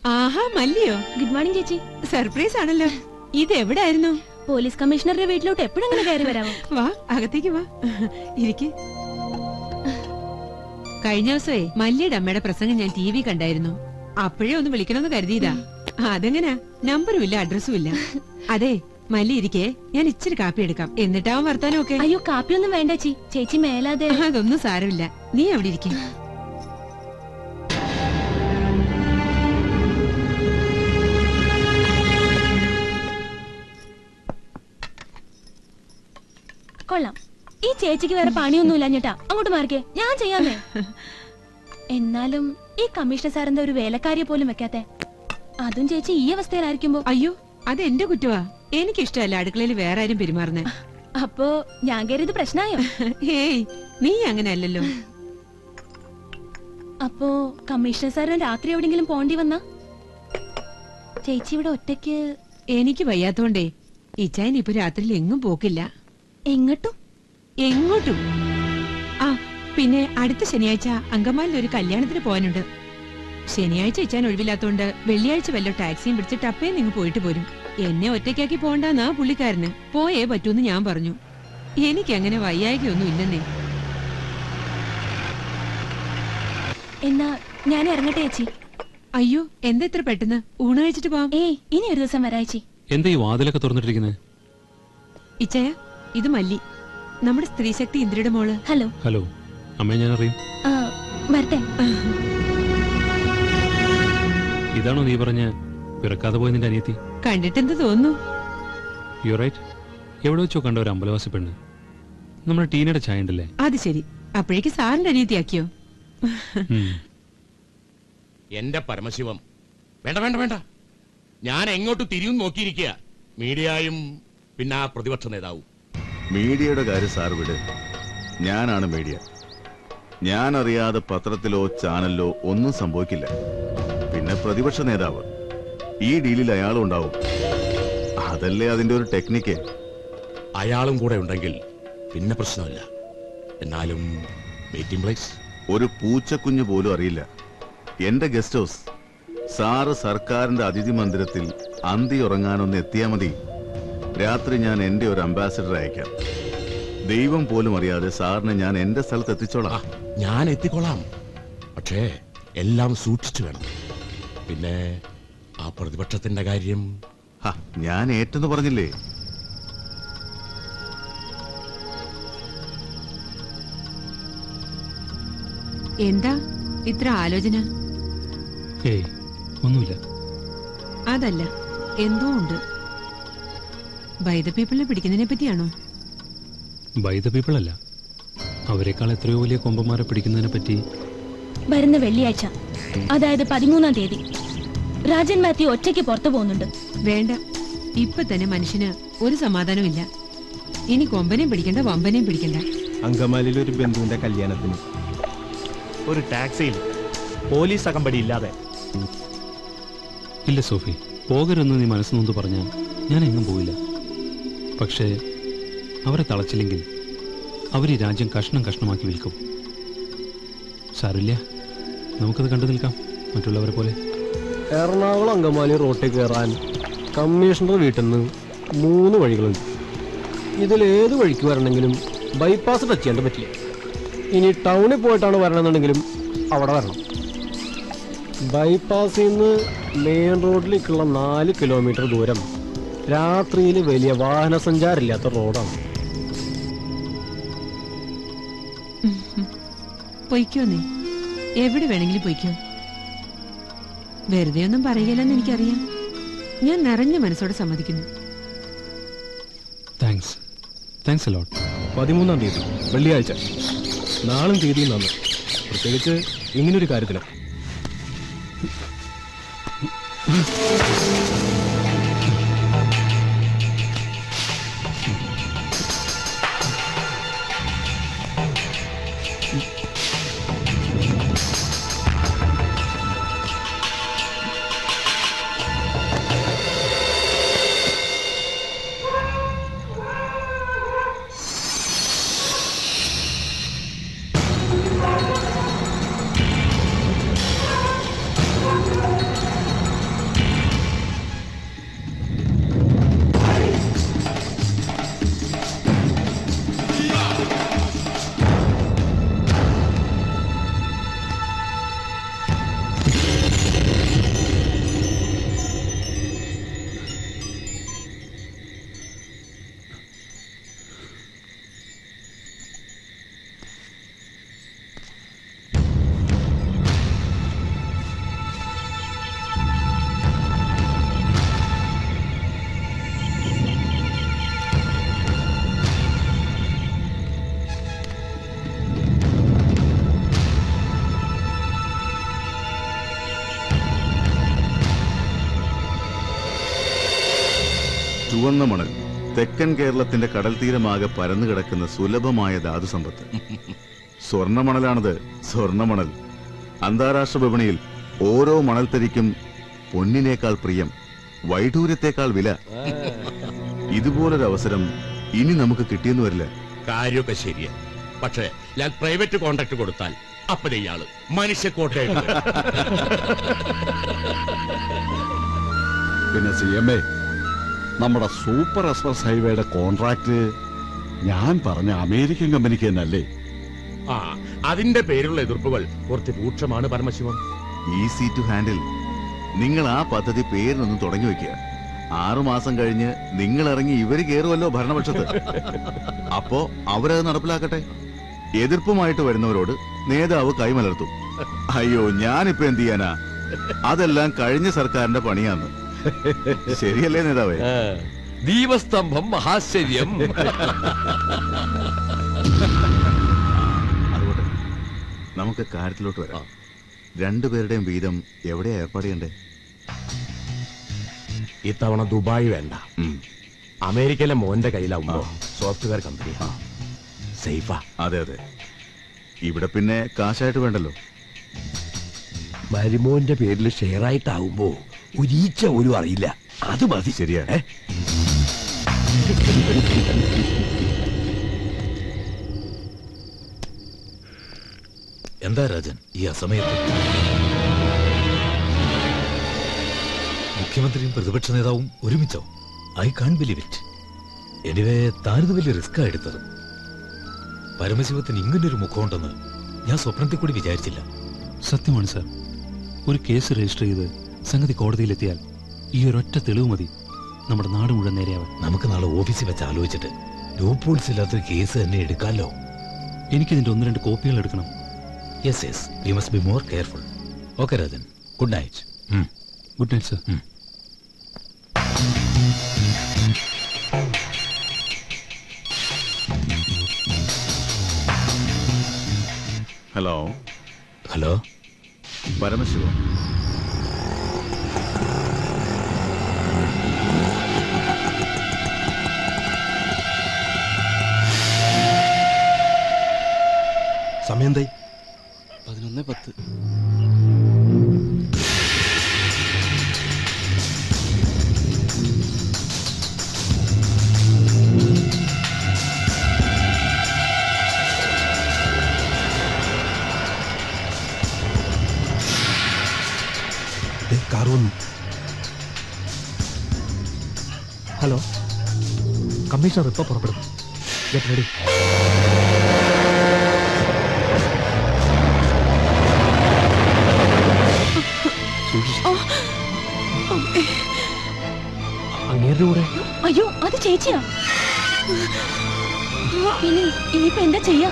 ആഹാ മല്ലിയോ, good morning ചേച്ചി. Surprise ആണല്ലോ. ഇത് എവിടായിരുന്നു? പോലീസ് കമ്മീഷണറുടെ വീട്ടിലോട്ട് എപ്പോഴെങ്ങനെ കയറി വരാമോ? വാ, അകത്തേക്ക് വാ, ഇരിക്ക്. കഴിഞ്ഞ ദിവസമേ മല്ലിയുടെ അമ്മയുടെ പ്രസംഗം ഞാൻ TV കണ്ടായിരുന്നു. അപ്പോഴേ ഒന്ന് വിളിക്കണമെന്ന് കരുതിയതാ. അതെങ്ങനാ, നമ്പറും ഇല്ല അഡ്രസ്സും ഇല്ല. അതെ മല്ലി ഇരിക്കേ, ഞാൻ ഇച്ചിരി കാപ്പി എടുക്കാം, എന്നിട്ടാവും വർത്താനമൊക്കെ. അയ്യോ കാപ്പിയൊന്നും വേണ്ട ചേച്ചി മേലാതെ. അതൊന്നും സാരമില്ല, നീ അവിടെ ഇരിക്കേ. കൊള്ളാം, ഈ ചേച്ചിക്ക് വേറെ പണിയൊന്നും ഇല്ലഞ്ഞിട്ടാ അങ്ങോട്ട് മാറിക്കേ, ഞാൻ ചെയ്യാമേ. എന്നാലും ഈ കമ്മീഷണർ സാറിന്റെ ഒരു വേലക്കാരിയെ പോലും വെക്കാത്തെ, അതും ചേച്ചി ഈ അവസ്ഥയിലായിരിക്കുമ്പോ. അയ്യോ അത് എന്റെ കുറ്റവാ, എനിക്കിഷ്ടമല്ല അടുക്കളയിൽ വേറെ ആരും പെരുമാറുന്നേ. അപ്പോ ഞാൻ കയറിയത് പ്രശ്നമായോ? ഏയ് നീ അങ്ങനെ അല്ലല്ലോ. അപ്പോ കമ്മീഷണർ സാറിന് രാത്രി എവിടെങ്കിലും പോണ്ടി വന്നാ? ചേച്ചി ഇവിടെ ഒറ്റയ്ക്ക്? എനിക്ക് വയ്യാത്തോണ്ടേ ഇച്ചായൻ ഇപ്പൊ രാത്രിയിൽ എങ്ങും പോക്കില്ല. എങ്ങോട്ടും? എങ്ങോട്ടും? ആ പിന്നെ അടുത്ത ശനിയാഴ്ച അങ്കമാലിൽ ഒരു കല്യാണത്തിന് പോകാനുണ്ട്. ശനിയാഴ്ച ഇച്ചാൻ ഒഴിവില്ലാത്തോണ്ട് വെള്ളിയാഴ്ച വല്ല ടാക്സിയും പിടിച്ച് ടപ്പേ നിങ്ങൾ പോയിട്ട് പോരും. എന്നെ ഒറ്റയ്ക്കാക്കി പോകണ്ടെന്നാ പുള്ളിക്കാരന്. പോയേ പറ്റൂന്ന് ഞാൻ പറഞ്ഞു. എനിക്കങ്ങനെ വയ്യായ്കയൊന്നും ഇല്ലെന്നേ. എന്നാ ഞാൻ ഇറങ്ങട്ടെ ചേച്ചി. അയ്യോ എന്താ ഇത്ര പെട്ടെന്ന്? ഊണ് കഴിച്ചിട്ട് പോവാം. ഏയ് ഇനി ഒരു ദിവസം വരാച്ചി. എന്താ ഈ വാതിലൊക്കെ തുറന്നിട്ടിരിക്കുന്നത്? ഇച്ചയ ഇത് മല്ലി, നമ്മുടെ സ്ത്രീശക്തി ഇന്ദ്രയുടെ മോള്. ഹലോ. ഹലോ, അമ്മയെ ഞാൻ അറിയും. വരട്ടെ. ഇതാണോ നീ പറഞ്ഞ പിറക്കാതെ പോയ നിന്റെ അനിയത്തി? കണ്ടിട്ടെന്ത് തോന്നുന്നു? You right. എവിടെ വെച്ചോ കണ്ട ഒരു അമ്പലവാസി പെണ്ണ്, നമ്മുടെ ടീനയുടെ ചായ ഉണ്ടല്ലേ? അത് ശരി, അപ്പോഴേക്ക് സാറിന്റെ അനിയത്തിയാക്കിയോ? എന്റെ പരമശിവം, വേണ്ട വേണ്ട വേണ്ട, ഞാൻ എങ്ങോട്ട് തിരിയും നോക്കിയിരിക്കുക. മീഡിയയും പിന്നെ ആ പ്രതിപക്ഷ നേതാവും. മീഡിയയുടെ കാര്യം സാർ വിട്, ഞാനാണ് മീഡിയ. ഞാൻ അറിയാതെ പത്രത്തിലോ ചാനലിലോ ഒന്നും സംഭവിക്കില്ല. പിന്നെ പ്രതിപക്ഷ നേതാവ്, ഈ ഡീലിൽ അയാളും ഉണ്ടാവും. അതല്ലേ അതിന്റെ ഒരു ടെക്നിക്ക്. അയാളും കൂടെ ഉണ്ടെങ്കിൽ പിന്നെ പ്രശ്നമില്ല. എന്നാലും മീറ്റിംഗ് പ്ലേസ് ഒരു പൂച്ചക്കുഞ്ഞു പോലും അറിയില്ല. എന്റെ ഗസ്റ്റ് ഹൗസ്. സാറ് സർക്കാരിന്റെ അതിഥി മന്ദിരത്തിൽ അന്തി ഉറങ്ങാനൊന്ന് എത്തിയാ മതി. രാത്രി ഞാൻ എന്റെ ഒരു അംബാസിഡർ അയക്കാം. ദൈവം പോലും അറിയാതെ സാറിനെ ഞാൻ എന്റെ സ്ഥലത്ത് എത്തിച്ചോളാം. ഞാൻ എത്തിക്കൊള്ളാം, പക്ഷേ എല്ലാം സൂക്ഷിച്ചു വേണം. പിന്നെ ആ പ്രതിപക്ഷത്തിന്റെ കാര്യം ഞാൻ ഏറ്റെന്ന് പറഞ്ഞില്ലേ. എന്താ ഇത്ര ആലോചന? ഏയ് ഒന്നുമില്ല. അതല്ല, എന്തോ ഉണ്ട്. ബൈ ദ പീപ്പിളിനെ പിടിക്കുന്നതിനെ പറ്റിയാണോ? ബൈ ദ പീപ്പിൾ അല്ല, അവരെക്കാൾ എത്രയോ വലിയ കൊമ്പന്മാരെ പിടിക്കുന്നതിനെ പറ്റി. വരുന്ന വെള്ളിയാഴ്ച, അതായത് 13-ാം തീയതി രാജൻ മാത്യു ഒറ്റയ്ക്ക് പുറത്തു പോകുന്നുണ്ട്. വേണ്ട, ഇപ്പൊ തന്നെ മനുഷ്യന് ഒരു സമാധാനവും ഇല്ല. ഇനി കൊമ്പനെയും പിടിക്കണ്ട, വമ്പനെയും പിടിക്കണ്ട. അങ്കമാലിയിൽ ഒരു ബന്ധുവിന്റെ കല്യാണത്തിന് ഒരു ടാക്സിയിൽ പോലീസ് അകമ്പടി ഇല്ലാതെ. ഇല്ല സോഫി, പോകരുതെന്ന് നീ മനസ്സ് നൊന്ത് പറഞ്ഞാൽ ഞാൻ എങ്ങും പോയില്ല. പക്ഷേ അവരെ തളച്ചില്ലെങ്കിൽ അവർ ഈ രാജ്യം കഷ്ണം കഷ്ണമാക്കി വിൽക്കും. സാരില്ല, നമുക്കത് കണ്ടു നിൽക്കാം മറ്റുള്ളവരെ പോലെ. എറണാകുളം അങ്കമാലി റോട്ടിൽ കയറാൻ കമ്മീഷണർ വീട്ടിൽ നിന്ന് 3 വഴികളുണ്ട്. ഇതിലേത് വഴിക്ക് വരണമെങ്കിലും ബൈപ്പാസ് ടച്ച് ചെയ്യാൻ പറ്റില്ല. ഇനി ടൗണിൽ പോയിട്ടാണ് വരണമെന്നുണ്ടെങ്കിലും അവിടെ വരണം. ബൈപ്പാസിൽ നിന്ന് മെയിൻ റോഡിലേക്കുള്ള 4 കിലോമീറ്റർ ദൂരം രാത്രിയിൽ വലിയ വാഹന സഞ്ചാരമില്ലാത്ത റോഡാണ്. പൊയ്ക്കോ, നീ എവിടെ വേണമെങ്കിലും പൊയ്ക്കോ. വെറുതെ ഒന്നും പറയില്ലെന്ന് എനിക്കറിയാം. ഞാൻ നിറഞ്ഞ മനസ്സോടെ സമ്മതിക്കുന്നു. Thanks a lot. 13-ാം തീയതി വെള്ളിയാഴ്ച, നാളും തീയതിയും നന്ന്, പ്രത്യേകിച്ച് ഇങ്ങനൊരു കാര്യത്തിന്. ചുവന്ന മണൽ, തെക്കൻ കേരളത്തിന്റെ കടൽ തീരമാകെ പരന്നു കിടക്കുന്ന സുലഭമായ ധാതുസമ്പത്ത്. സ്വർണ്ണമണലാണത്, സ്വർണ്ണമണൽ. അന്താരാഷ്ട്ര വിപണിയിൽ ഓരോ മണൽത്തരിക്കും പൊന്നിനേക്കാൾ പ്രിയം, വൈഡൂര്യത്തെക്കാൾ വില. ഇതുപോലൊരു അവസരം ഇനി നമുക്ക് കിട്ടിയെന്ന് വരില്ല. കാര്യമൊക്കെ ശരിയാ, പക്ഷേ ഞാൻ പ്രൈവറ്റ് കോൺട്രാക്ട് കൊടുത്താൽ അപ്പനെ ഇയാള് മനുഷ്യക്കോട്ടയായിട്ട് വരും. പിന്നെ CMA, നമ്മുടെ സൂപ്പർ എക്സ്പ്രസ് ഹൈവേയുടെ കോൺട്രാക്ട് ഞാൻ പറഞ്ഞ അമേരിക്കൻ കമ്പനിക്ക് തന്നെയല്ലേ? ആ, അതിന്റെ പേരിലുള്ള എതിർപ്പുകൾ കുറച്ച് രൂക്ഷമാണ് പരമശിവം. Easy to handle. നിങ്ങൾ ആ പദ്ധതി പേരിനൊന്നും തുടങ്ങി വെക്കുക. 6 മാസം കഴിഞ്ഞ് നിങ്ങൾ ഇറങ്ങി ഇവര് കയറുമല്ലോ ഭരണപക്ഷത്ത്. അപ്പോ അവരത് നടപ്പിലാക്കട്ടെ. എതിർപ്പുമായിട്ട് വരുന്നവരോട് നേതാവ് കൈമലർത്തും. അയ്യോ, ഞാനിപ്പോ എന്ത് ചെയ്യാനാ? അതെല്ലാം കഴിഞ്ഞ സർക്കാരിന്റെ പണിയാന്ന്. ശരിയല്ലേ നേതാവേ? ദീപസ്തംഭം മഹാശ്ചര്യം. അതുകൊണ്ട് നമുക്ക് കാര്യത്തിലോട്ട് വരാം. രണ്ടുപേരുടെയും വീതം എവിടെയാ ഏർപ്പാട് ചെയ്യണ്ടേ? ഇത്തവണ ദുബായ് വേണ്ട, അമേരിക്കയിലെ മോന്റെ കയ്യിലാവുമ്പോ സോഫ്റ്റ്വെയർ കമ്പനി സേഫാ. അതെ അതെ, ഇവിടെ പിന്നെ കാശായിട്ട് വേണ്ടല്ലോ. മരുമോന്റെ പേരിൽ ഷെയർ ആയിട്ടാവുമ്പോ ഒരീച്ച പോലും അറിയില്ല. അത് മതി. ശരിയാ. എന്താ രാജൻ ഈ അസമയത്ത്? മുഖ്യമന്ത്രിയും പ്രതിപക്ഷ നേതാവും ഒരുമിച്ചോ? I can't believe it. Anyway, താനിത് വലിയ റിസ്ക്കാ എടുത്തത്. പരമശിവത്തിന് ഇങ്ങനൊരു മുഖമുണ്ടെന്ന് ഞാൻ സ്വപ്നത്തിൽ കൂടി വിചാരിച്ചില്ല. സത്യമാണ് സാർ. ഒരു കേസ് രജിസ്റ്റർ ചെയ്ത് സംഗതി കോടതിയിലെത്തിയാൽ ഈ ഒരൊറ്റ തെളിവ് മതി നമ്മുടെ നാട് മുഴുവൻ നേരെയാവാൻ. നമുക്ക് നാളെ ഓഫീസിൽ വെച്ച് ആലോചിച്ചിട്ട് ലൂപ്പോൾസ് ഇല്ലാത്തൊരു കേസ് തന്നെ എടുക്കാമല്ലോ. എനിക്കിതിന്റെ 1-2 കോപ്പികൾ എടുക്കണം. Yes yes, we must be more careful. Okay Rajan, good night. Good night sir. Hello. Hello Paramasivam. സമയം എന്തായി? 11:10. കാർ വന്നു. ഹലോ, കമ്മീഷണർ ഇപ്പൊ പുറപ്പെടും. Get ready. അങ്ങേരുടെ കൂടെ? അയ്യോ, അത് ചേച്ചിയാ. ഇനിയിപ്പോ എന്താ ചെയ്യാ?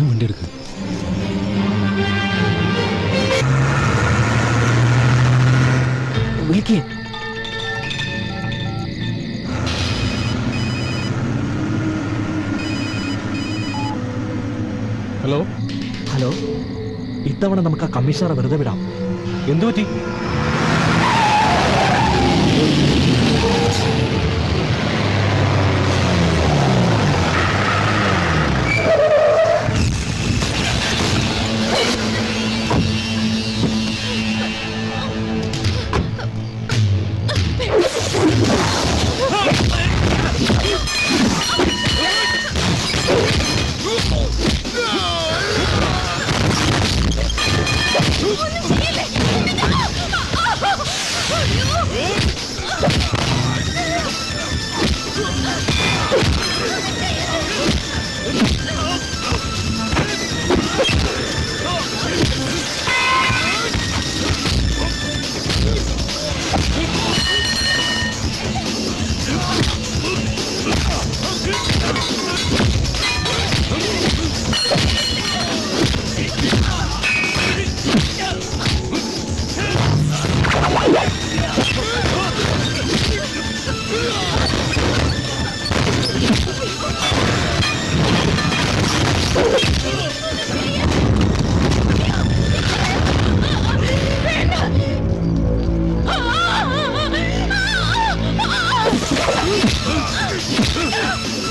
വണ്ടി എടുക്ക. വിളിക്കേ. ഹലോ. ഹലോ, ഇത്തവണ നമുക്ക് ആ കമ്മീഷണറെ വെറുതെ വിടാം. എന്തു പറ്റി? Oh!